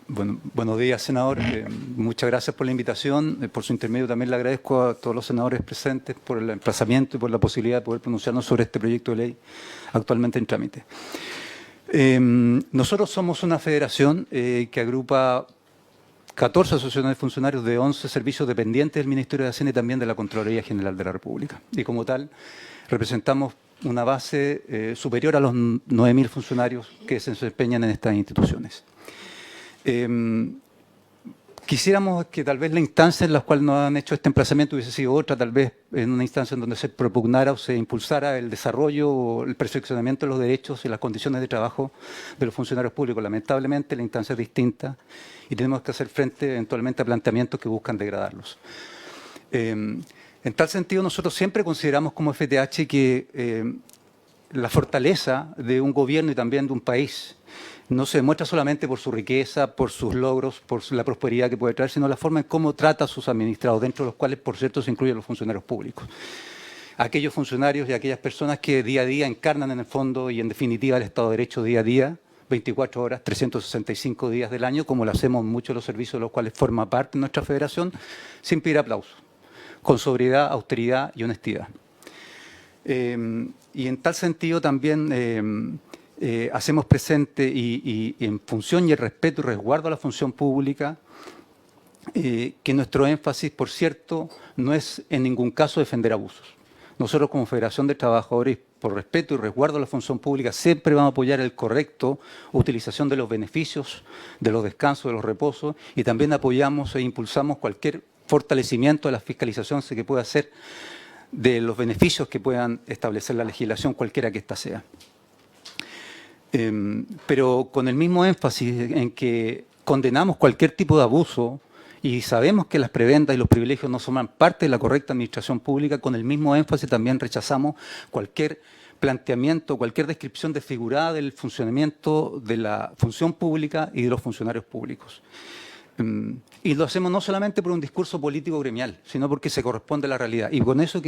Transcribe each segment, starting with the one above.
Buenos días, senador. Muchas gracias por la invitación. Por su intermedio también le agradezco a todos los senadores presentes por el emplazamiento y por la posibilidad de poder pronunciarnos sobre este proyecto de ley actualmente en trámite. Nosotros somos una federación que agrupa 14 asociaciones de funcionarios de 11 servicios dependientes del Ministerio de Hacienda y también de la Contraloría General de la República. Y como tal, representamos una base superior a los 9.000 funcionarios que se desempeñan en estas instituciones. Quisiéramos que tal vez la instancia en la cual nos han hecho este emplazamiento hubiese sido otra, tal vez en una instancia en donde se propugnara o se impulsara el desarrollo o el perfeccionamiento de los derechos y las condiciones de trabajo de los funcionarios públicos. Lamentablemente la instancia es distinta y tenemos que hacer frente eventualmente a planteamientos que buscan degradarlos. En tal sentido, nosotros siempre consideramos como FTH que la fortaleza de un gobierno y también de un país no se demuestra solamente por su riqueza, por sus logros, por la prosperidad que puede traer, sino la forma en cómo trata a sus administrados, dentro de los cuales, por cierto, se incluyen los funcionarios públicos. Aquellos funcionarios y aquellas personas que día a día encarnan en el fondo y en definitiva el Estado de Derecho día a día, 24 horas, 365 días del año, como lo hacemos muchos de los servicios de los cuales forma parte nuestra federación, sin pedir aplausos, con sobriedad, austeridad y honestidad. Y en tal sentido también hacemos presente y en función y el respeto y resguardo a la función pública, que nuestro énfasis, por cierto, no es en ningún caso defender abusos. Nosotros como Federación de Trabajadores, por respeto y resguardo a la función pública, siempre vamos a apoyar el correcto utilización de los beneficios, de los descansos, de los reposos, y también apoyamos e impulsamos cualquier fortalecimiento de la fiscalización que pueda hacer de los beneficios que puedan establecer la legislación, cualquiera que ésta sea. Pero con el mismo énfasis en que condenamos cualquier tipo de abuso y sabemos que las prebendas y los privilegios no forman parte de la correcta administración pública, con el mismo énfasis también rechazamos cualquier planteamiento, cualquier descripción desfigurada del funcionamiento de la función pública y de los funcionarios públicos. Y lo hacemos no solamente por un discurso político gremial, sino porque se corresponde a la realidad. Y con eso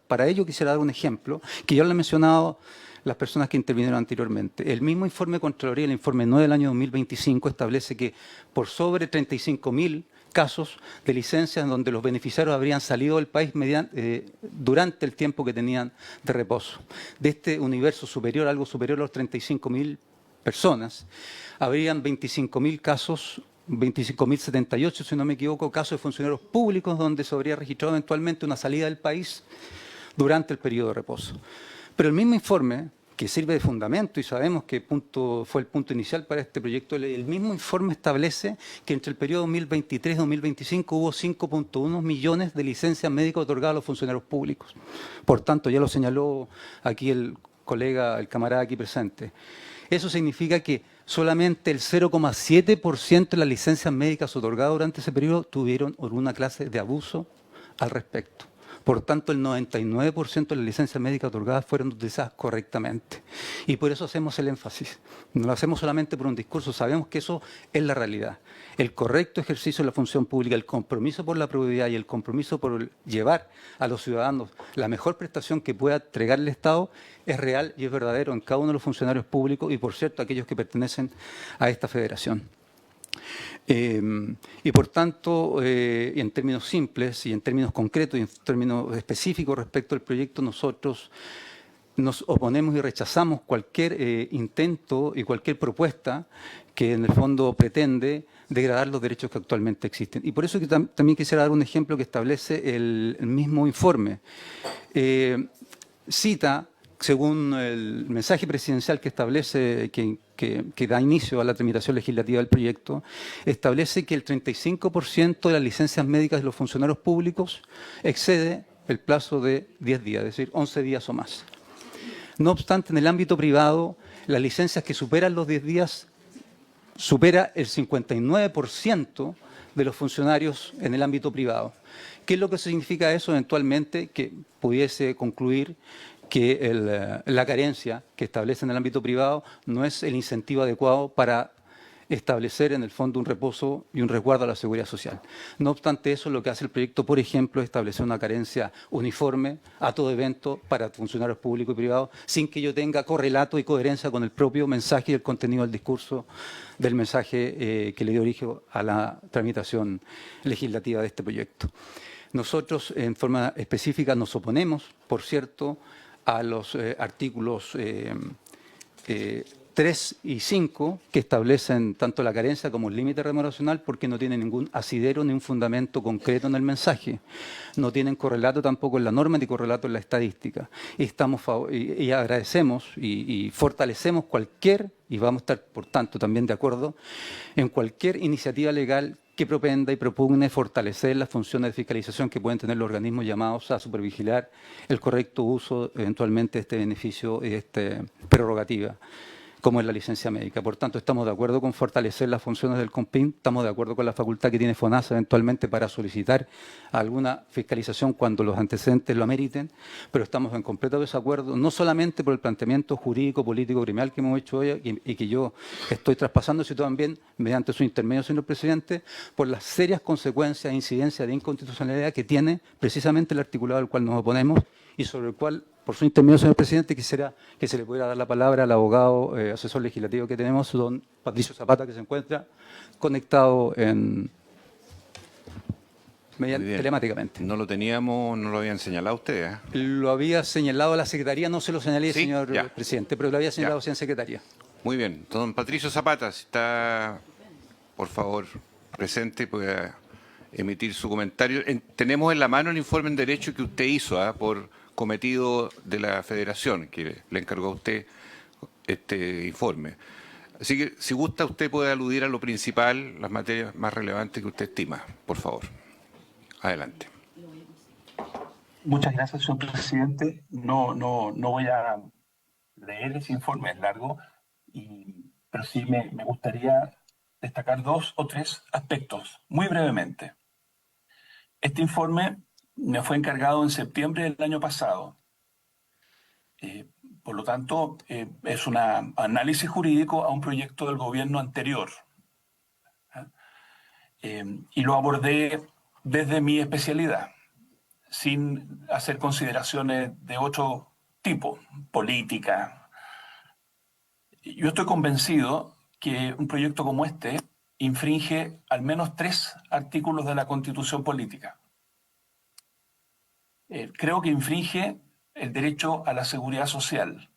para ello quisiera dar un ejemplo, que ya lo he mencionado las personas que intervinieron anteriormente. El mismo informe de Contraloría, el informe 9 del año 2025, establece que por sobre 35.000 casos de licencias en donde los beneficiarios habrían salido del país durante el tiempo que tenían de reposo. De este universo superior, algo superior a los 35.000 personas, habrían 25.000 casos, 25.078, si no me equivoco, casos de funcionarios públicos donde se habría registrado eventualmente una salida del país durante el periodo de reposo. Pero el mismo informe, que sirve de fundamento y sabemos que fue el punto inicial para este proyecto de ley, el mismo informe establece que entre el periodo 2023 y 2025 hubo 5.1 millones de licencias médicas otorgadas a los funcionarios públicos. Por tanto, ya lo señaló aquí el colega, el camarada aquí presente. Eso significa que solamente el 0,7% de las licencias médicas otorgadas durante ese periodo tuvieron alguna clase de abuso al respecto. Por tanto, el 99% de las licencias médicas otorgadas fueron utilizadas correctamente. Y por eso hacemos el énfasis. No lo hacemos solamente por un discurso, sabemos que eso es la realidad. El correcto ejercicio de la función pública, el compromiso por la probidad y el compromiso por llevar a los ciudadanos la mejor prestación que pueda entregar el Estado es real y es verdadero en cada uno de los funcionarios públicos y, por cierto, aquellos que pertenecen a esta federación. Y por tanto, en términos simples y en términos concretos y en términos específicos respecto al proyecto, nosotros nos oponemos y rechazamos cualquier intento y cualquier propuesta que en el fondo pretende degradar los derechos que actualmente existen. Y por eso que también quisiera dar un ejemplo que establece el mismo informe. Cita, según el mensaje presidencial que establece, que da inicio a la tramitación legislativa del proyecto, establece que el 35% de las licencias médicas de los funcionarios públicos excede el plazo de 10 días, es decir, 11 días o más. No obstante, en el ámbito privado, las licencias que superan los 10 días supera el 59% de los funcionarios en el ámbito privado. ¿Qué es lo que significa eso eventualmente? Que pudiese concluir que la carencia que establece en el ámbito privado no es el incentivo adecuado para establecer en el fondo un reposo y un resguardo a la seguridad social. No obstante eso, lo que hace el proyecto, por ejemplo, es establecer una carencia uniforme a todo evento para funcionarios públicos y privados, sin que yo tenga correlato y coherencia con el propio mensaje y el contenido del discurso del mensaje que le dio origen a la tramitación legislativa de este proyecto. Nosotros, en forma específica, nos oponemos, por cierto, a los artículos 3 y 5, que establecen tanto la carencia como el límite remuneracional, porque no tienen ningún asidero ni un fundamento concreto en el mensaje. No tienen correlato tampoco en la norma ni correlato en la estadística. Y agradecemos y fortalecemos cualquier, y vamos a estar, por tanto, también de acuerdo, en cualquier iniciativa legal que propenda y propugne fortalecer las funciones de fiscalización que pueden tener los organismos llamados a supervigilar el correcto uso eventualmente de este beneficio y de esta prerrogativa, como es la licencia médica. Por tanto, estamos de acuerdo con fortalecer las funciones del COMPIN, estamos de acuerdo con la facultad que tiene FONASA eventualmente para solicitar alguna fiscalización cuando los antecedentes lo ameriten, pero estamos en completo desacuerdo, no solamente por el planteamiento jurídico, político, criminal que hemos hecho hoy y que yo estoy traspasando, sino también, mediante su intermedio, señor presidente, por las serias consecuencias e incidencias de inconstitucionalidad que tiene precisamente el articulado al cual nos oponemos y sobre el cual, por su intermedio, señor presidente, quisiera que se le pudiera dar la palabra al abogado asesor legislativo que tenemos, don Patricio Zapata, que se encuentra conectado telemáticamente. No lo teníamos, no lo habían señalado ustedes. Lo había señalado la Secretaría, no se lo señalé, ¿Sí? señor Ya. presidente, pero lo había señalado en Secretaría. Muy bien. Don Patricio Zapata, si está, por favor, presente, pueda emitir su comentario. Tenemos en la mano el informe en derecho que usted hizo por cometido de la Federación, que le encargó a usted este informe. Así que, si gusta, usted puede aludir a lo principal, las materias más relevantes que usted estima, por favor. Adelante. Muchas gracias, señor presidente. No voy a leer ese informe, es largo, pero sí me gustaría destacar 2 o 3 aspectos, muy brevemente. Este informe me fue encargado en septiembre del año pasado. Por lo tanto, es un análisis jurídico a un proyecto del gobierno anterior. Y lo abordé desde mi especialidad, sin hacer consideraciones de otro tipo, política. Yo estoy convencido que un proyecto como este infringe al menos 3 artículos de la Constitución Política. Creo que infringe el derecho a la seguridad social,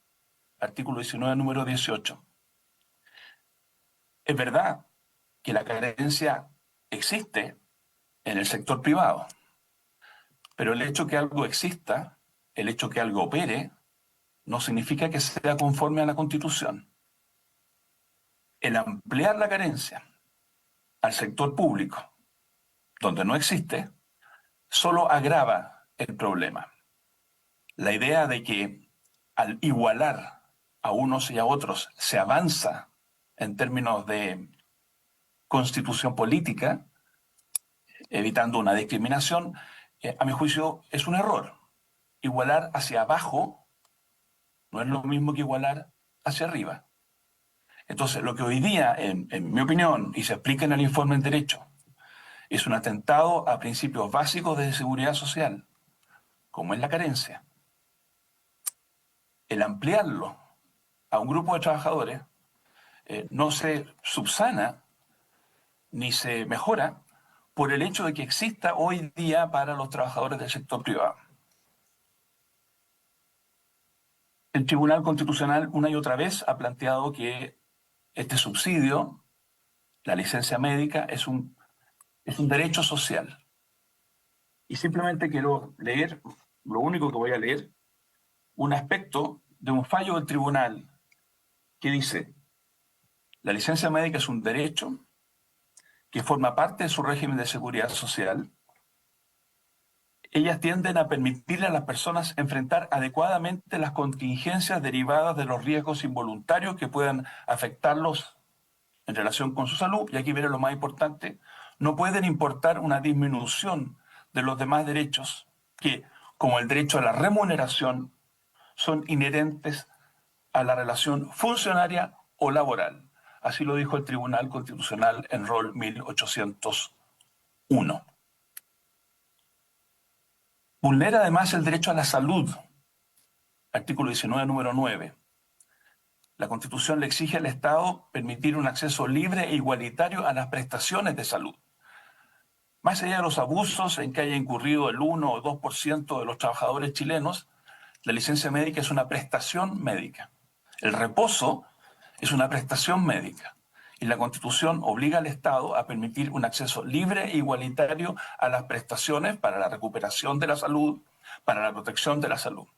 artículo 19, número 18. Es verdad que la carencia existe en el sector privado, pero el hecho que algo exista, el hecho que algo opere, no significa que sea conforme a la Constitución. El ampliar la carencia al sector público, donde no existe, solo agrava el problema. La idea de que al igualar a unos y a otros se avanza en términos de constitución política, evitando una discriminación, a mi juicio es un error. Igualar hacia abajo no es lo mismo que igualar hacia arriba. Entonces, lo que hoy día, en mi opinión, y se explica en el informe en derecho, es un atentado a principios básicos de seguridad social, como es la carencia. El ampliarlo a un grupo de trabajadores no se subsana ni se mejora por el hecho de que exista hoy día para los trabajadores del sector privado. El Tribunal Constitucional una y otra vez ha planteado que este subsidio, la licencia médica, es un derecho social. Y simplemente quiero leer, lo único que voy a leer, un aspecto de un fallo del tribunal que dice: la licencia médica es un derecho que forma parte de su régimen de seguridad social. Ellas tienden a permitirle a las personas enfrentar adecuadamente las contingencias derivadas de los riesgos involuntarios que puedan afectarlos en relación con su salud. Y aquí viene lo más importante: no pueden importar una disminución de los demás derechos que, como el derecho a la remuneración, son inherentes a la relación funcionaria o laboral. Así lo dijo el Tribunal Constitucional en Rol 1801. Vulnera además el derecho a la salud, artículo 19, número 9. La Constitución le exige al Estado permitir un acceso libre e igualitario a las prestaciones de salud. Más allá de los abusos en que haya incurrido el 1 o 2% de los trabajadores chilenos, la licencia médica es una prestación médica. El reposo es una prestación médica. Y la Constitución obliga al Estado a permitir un acceso libre e igualitario a las prestaciones para la recuperación de la salud, para la protección de la salud.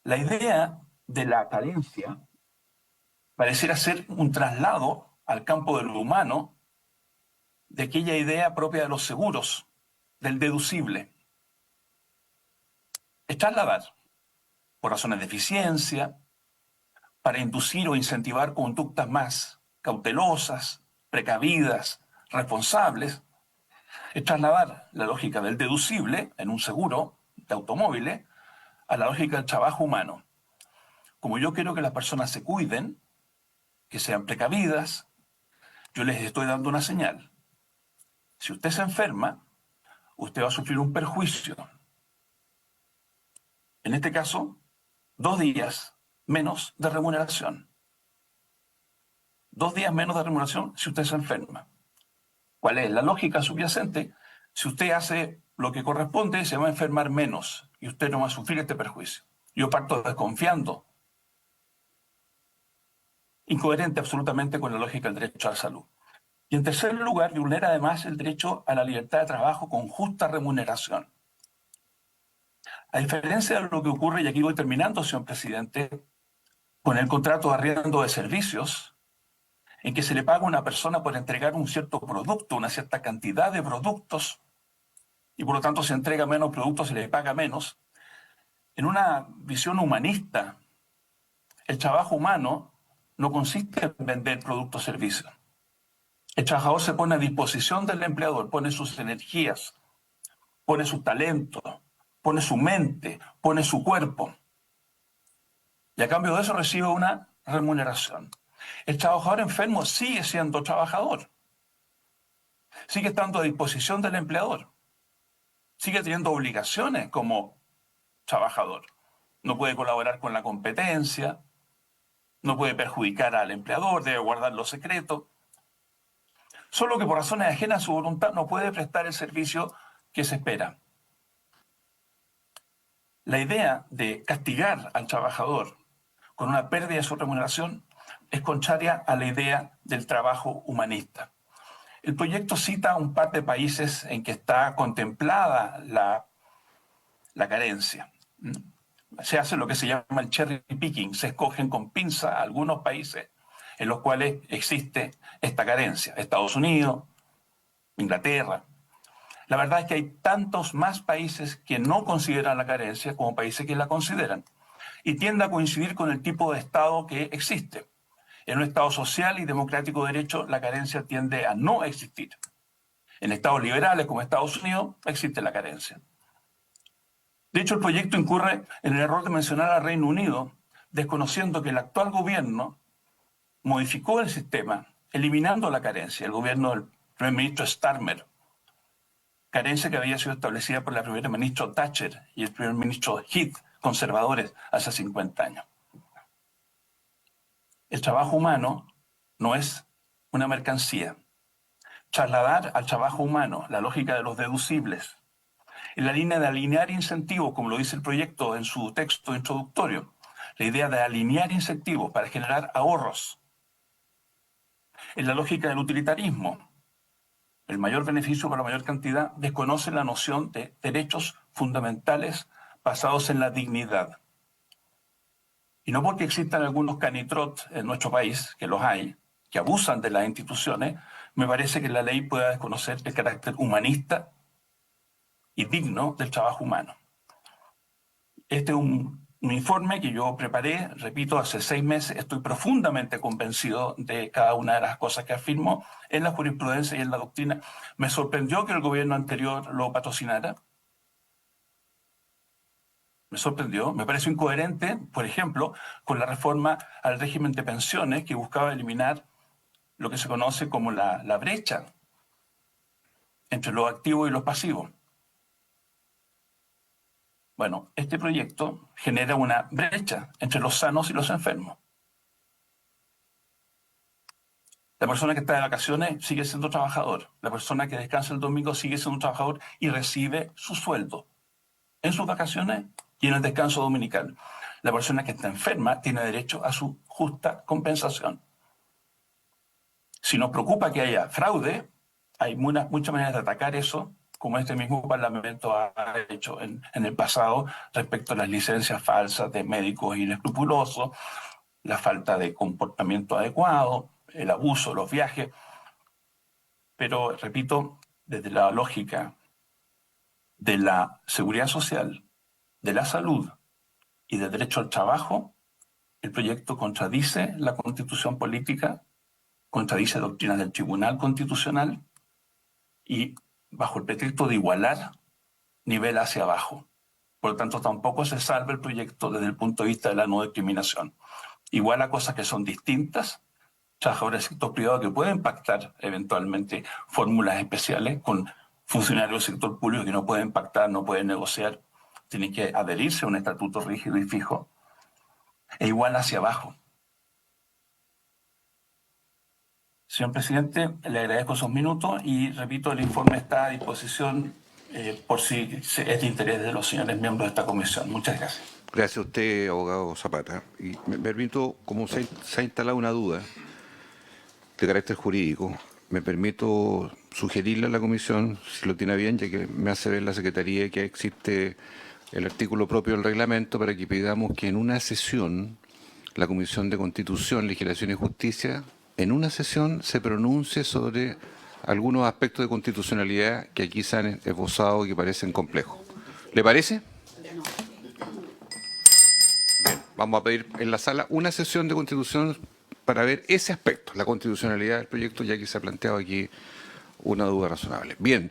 La idea de la carencia pareciera ser un traslado al campo de lo humano de aquella idea propia de los seguros, del deducible. Es trasladar, por razones de eficiencia, para inducir o incentivar conductas más cautelosas, precavidas, responsables, es trasladar la lógica del deducible en un seguro de automóviles a la lógica del trabajo humano. Como yo quiero que las personas se cuiden, que sean precavidas, yo les estoy dando una señal. Si usted se enferma, usted va a sufrir un perjuicio. En este caso, 2 días menos de remuneración. 2 días menos de remuneración si usted se enferma. ¿Cuál es la lógica subyacente? Si usted hace lo que corresponde, se va a enfermar menos y usted no va a sufrir este perjuicio. Yo parto desconfiando. Incoherente absolutamente con la lógica del derecho a la salud. Y en tercer lugar, vulnera además el derecho a la libertad de trabajo con justa remuneración. A diferencia de lo que ocurre, y aquí voy terminando, señor presidente, con el contrato de arriendo de servicios, en que se le paga a una persona por entregar un cierto producto, una cierta cantidad de productos, y por lo tanto se entrega menos productos, se le paga menos. En una visión humanista, el trabajo humano no consiste en vender productos o servicios. El trabajador se pone a disposición del empleador, pone sus energías, pone su talento, pone su mente, pone su cuerpo. Y a cambio de eso recibe una remuneración. El trabajador enfermo sigue siendo trabajador. Sigue estando a disposición del empleador. Sigue teniendo obligaciones como trabajador. No puede colaborar con la competencia, no puede perjudicar al empleador, debe guardar los secretos. Solo que por razones ajenas a su voluntad no puede prestar el servicio que se espera. La idea de castigar al trabajador con una pérdida de su remuneración es contraria a la idea del trabajo humanista. El proyecto cita un par de países en que está contemplada la carencia. Se hace lo que se llama el cherry picking, se escogen con pinza algunos países en los cuales existe esta carencia. Estados Unidos, Inglaterra. La verdad es que hay tantos más países que no consideran la carencia como países que la consideran. Y tiende a coincidir con el tipo de Estado que existe. En un Estado social y democrático de derecho, la carencia tiende a no existir. En Estados liberales como Estados Unidos, existe la carencia. De hecho, el proyecto incurre en el error de mencionar al Reino Unido, desconociendo que el actual gobierno modificó el sistema, eliminando la carencia, el gobierno del primer ministro Starmer, carencia que había sido establecida por la primera ministra Thatcher y el primer ministro Heath, conservadores, hace 50 años. El trabajo humano no es una mercancía. Trasladar al trabajo humano la lógica de los deducibles, en la línea de alinear incentivos, como lo dice el proyecto en su texto introductorio, la idea de alinear incentivos para generar ahorros, en la lógica del utilitarismo, el mayor beneficio para la mayor cantidad, desconoce la noción de derechos fundamentales basados en la dignidad. Y no porque existan algunos canitrot en nuestro país, que los hay, que abusan de las instituciones, me parece que la ley pueda desconocer el carácter humanista y digno del trabajo humano. Este es un informe que yo preparé, repito, hace 6 meses. Estoy profundamente convencido de cada una de las cosas que afirmo en la jurisprudencia y en la doctrina. Me sorprendió que el gobierno anterior lo patrocinara. Me sorprendió, me pareció incoherente, por ejemplo, con la reforma al régimen de pensiones que buscaba eliminar lo que se conoce como la brecha entre los activos y los pasivos. Bueno, este proyecto genera una brecha entre los sanos y los enfermos. La persona que está de vacaciones sigue siendo trabajador. La persona que descansa el domingo sigue siendo un trabajador y recibe su sueldo en sus vacaciones y en el descanso dominical. La persona que está enferma tiene derecho a su justa compensación. Si nos preocupa que haya fraude, hay muchas maneras de atacar eso, como este mismo Parlamento ha hecho en el pasado respecto a las licencias falsas de médicos inescrupulosos, la falta de comportamiento adecuado, el abuso, los viajes. Pero, repito, desde la lógica de la seguridad social, de la salud y del derecho al trabajo, el proyecto contradice la Constitución política, contradice doctrinas del Tribunal Constitucional y, bajo el pretexto de igualar, nivela hacia abajo. Por lo tanto, tampoco se salva el proyecto desde el punto de vista de la no discriminación. Iguala cosas que son distintas, trabajadores del sector privado que pueden pactar eventualmente fórmulas especiales con funcionarios del sector público que no pueden pactar, no pueden negociar, tienen que adherirse a un estatuto rígido y fijo, e igual hacia abajo. Señor presidente, le agradezco esos minutos y repito, el informe está a disposición por si es de interés de los señores miembros de esta comisión. Muchas gracias. Gracias a usted, abogado Zapata. Y me permito, como se ha instalado una duda de carácter jurídico, me permito sugerirle a la comisión, si lo tiene bien, ya que me hace ver la Secretaría que existe el artículo propio del reglamento, para que pidamos que en una sesión la Comisión de Constitución, Legislación y Justicia, en una sesión se pronuncie sobre algunos aspectos de constitucionalidad que aquí se han esbozado y que parecen complejos. ¿Le parece? Bien, vamos a pedir en la sala una sesión de Constitución para ver ese aspecto, la constitucionalidad del proyecto, ya que se ha planteado aquí una duda razonable. Bien.